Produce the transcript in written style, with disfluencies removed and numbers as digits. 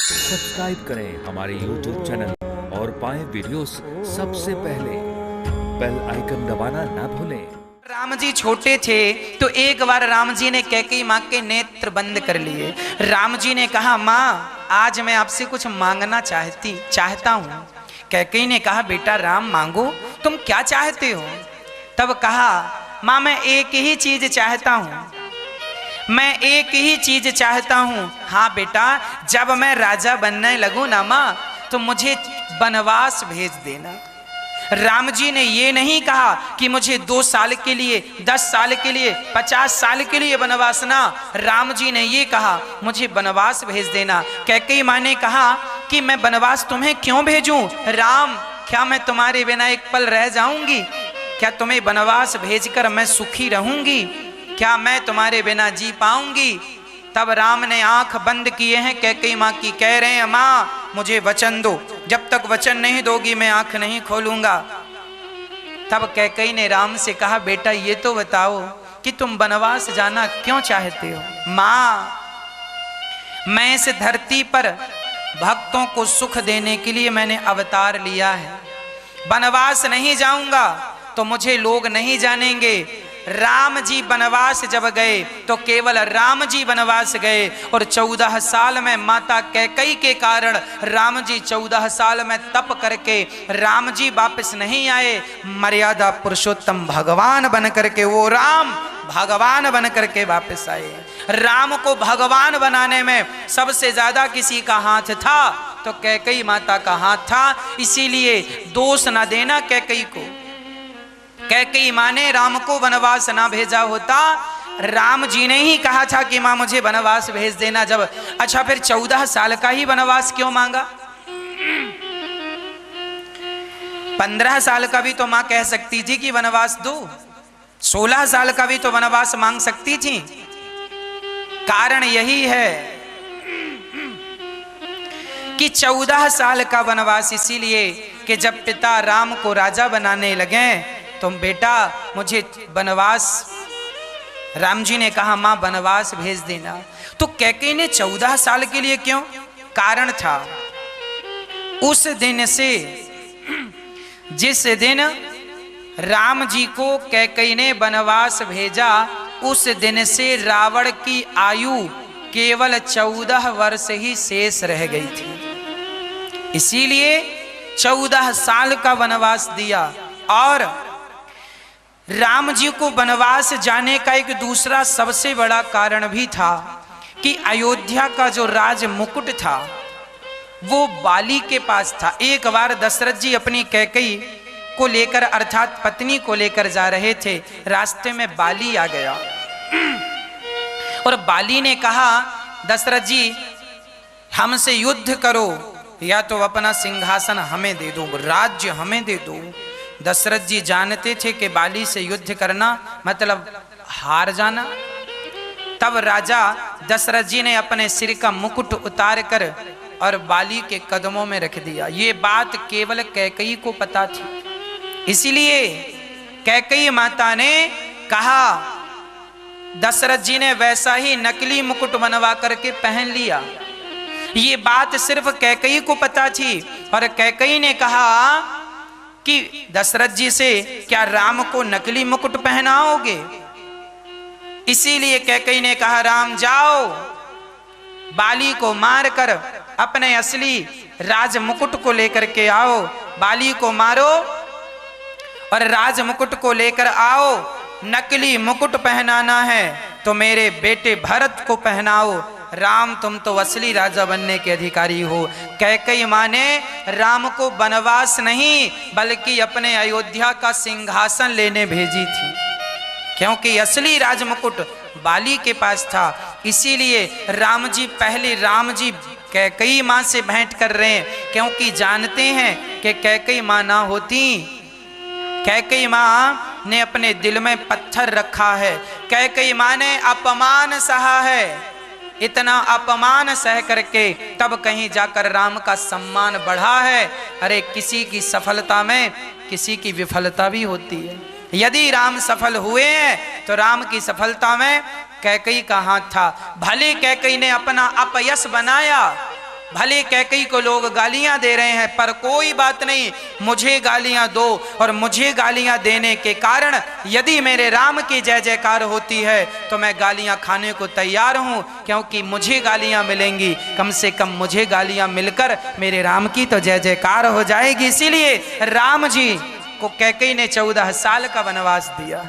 Subscribe करें हमारे YouTube channel और पाएं वीडियोस सबसे पहले। बेल आइकन दबाना ना भूलें। राम जी छोटे थे तो एक बार राम जी ने कैकेयी माँ के नेत्र बंद कर लिए। राम जी ने कहा, माँ आज मैं आपसे कुछ मांगना चाहता हूँ। कैकेयी ने कहा, बेटा राम मांगो, तुम क्या चाहते हो? तब कहा, माँ मैं एक ही चीज चाहता हूँ, मैं एक ही चीज चाहता हूँ। हाँ बेटा, जब मैं राजा बनने लगूँ ना माँ, तो मुझे वनवास भेज देना। राम जी ने ये नहीं कहा कि मुझे 2 साल के लिए, 10 साल के लिए, 50 साल के लिए वनवास ना। राम जी ने ये कहा, मुझे वनवास भेज देना। कैकेयी माँ ने कहा कि मैं वनवास तुम्हें क्यों भेजूं? राम, क्या मैं तुम्हारे बिना एक पल रह जाऊंगी? क्या तुम्हें वनवास भेजकर मैं सुखी रहूंगी? क्या मैं तुम्हारे बिना जी पाऊंगी? तब राम ने आंख बंद किए हैं। कैकेयी माँ की कह रहे हैं, माँ मुझे वचन दो, जब तक वचन नहीं दोगी मैं आंख नहीं खोलूंगा। तब कैकेयी ने राम से कहा, बेटा ये तो बताओ कि तुम वनवास जाना क्यों चाहते हो? माँ, मैं इस धरती पर भक्तों को सुख देने के लिए मैंने अवतार लिया है। वनवास नहीं जाऊंगा तो मुझे लोग नहीं जानेंगे। राम जी वनवास जब गए तो केवल राम जी वनवास गए, और 14 साल में माता कैकेयी के कारण राम जी 14 साल में तप करके राम जी वापस नहीं आए। मर्यादा पुरुषोत्तम भगवान बन करके वो राम भगवान बन करके वापस आए। राम को भगवान बनाने में सबसे ज्यादा किसी का हाथ था तो कैकेयी माता का हाथ था। इसीलिए दोष ना देना कैकेयी को। कैकेयी माँ ने राम को वनवास ना भेजा होता, राम जी ने ही कहा था कि माँ मुझे वनवास भेज देना। जब अच्छा फिर 14 साल का ही वनवास क्यों मांगा? 15 साल का भी तो माँ कह सकती थी कि वनवास दो, 16 साल का भी तो वनवास मांग सकती थी। कारण यही है कि 14 साल का वनवास इसीलिए कि जब पिता राम को राजा बनाने लगे तो बेटा मुझे वनवास, राम जी ने कहा माँ वनवास भेज देना। तो कैकेयी ने 14 साल के लिए क्यों? कारण था, उस दिन से, जिस दिन राम जी को कैकेयी ने वनवास भेजा, उस दिन से रावण की आयु केवल 14 वर्ष ही शेष रह गई थी। इसीलिए 14 साल का वनवास दिया। और राम जी को वनवास जाने का एक दूसरा सबसे बड़ा कारण भी था कि अयोध्या का जो राज मुकुट था वो बाली के पास था। एक बार दशरथ जी अपनी कैकेयी को लेकर अर्थात पत्नी को लेकर जा रहे थे, रास्ते में बाली आ गया और बाली ने कहा, दशरथ जी हमसे युद्ध करो या तो अपना सिंहासन हमें दे दो, राज्य हमें दे दो। दशरथ जी जानते थे कि बाली से युद्ध करना मतलब हार जाना। तब राजा दशरथ जी ने अपने सिर का मुकुट उतार कर और बाली के कदमों में रख दिया। ये बात केवल कैकेयी को पता थी। इसीलिए कैकेयी माता ने कहा, दशरथ जी ने वैसा ही नकली मुकुट बनवा करके पहन लिया। ये बात सिर्फ कैकेयी को पता थी। और कैकेयी ने कहा कि दशरथ जी से क्या राम को नकली मुकुट पहनाओगे? इसीलिए कैकेयी ने कहा, राम जाओ बाली को मारकर अपने असली राज मुकुट को लेकर के आओ, बाली को मारो और राज मुकुट को लेकर आओ। नकली मुकुट पहनाना है तो मेरे बेटे भरत को पहनाओ, राम तुम तो असली राजा बनने के अधिकारी हो। कैकेयी माँ ने राम को वनवास नहीं बल्कि अपने अयोध्या का सिंहासन लेने भेजी थी, क्योंकि असली राजमुकुट बाली के पास था। इसीलिए राम जी पहले राम जी कैकेयी माँ से भेंट कर रहे हैं, क्योंकि जानते हैं कि कैकेयी माँ ना होती, कैकेयी माँ ने अपने दिल में पत्थर रखा है। कैकेयी माँ ने अपमान सहा है, इतना अपमान सह करके तब कहीं जाकर राम का सम्मान बढ़ा है। अरे किसी की सफलता में किसी की विफलता भी होती है। यदि राम सफल हुए हैं तो राम की सफलता में कैकेयी का हाथ था। भले कैकेयी ने अपना अपयश बनाया भले कैकई को लोग गालियां दे रहे हैं, पर कोई बात नहीं, मुझे गालियां दो। और मुझे गालियां देने के कारण यदि मेरे राम की जय जयकार होती है तो मैं गालियां खाने को तैयार हूं, क्योंकि मुझे गालियां मिलेंगी, कम से कम मुझे गालियां मिलकर मेरे राम की तो जय जयकार हो जाएगी। इसीलिए राम जी को कैकई ने 14 साल का वनवास दिया।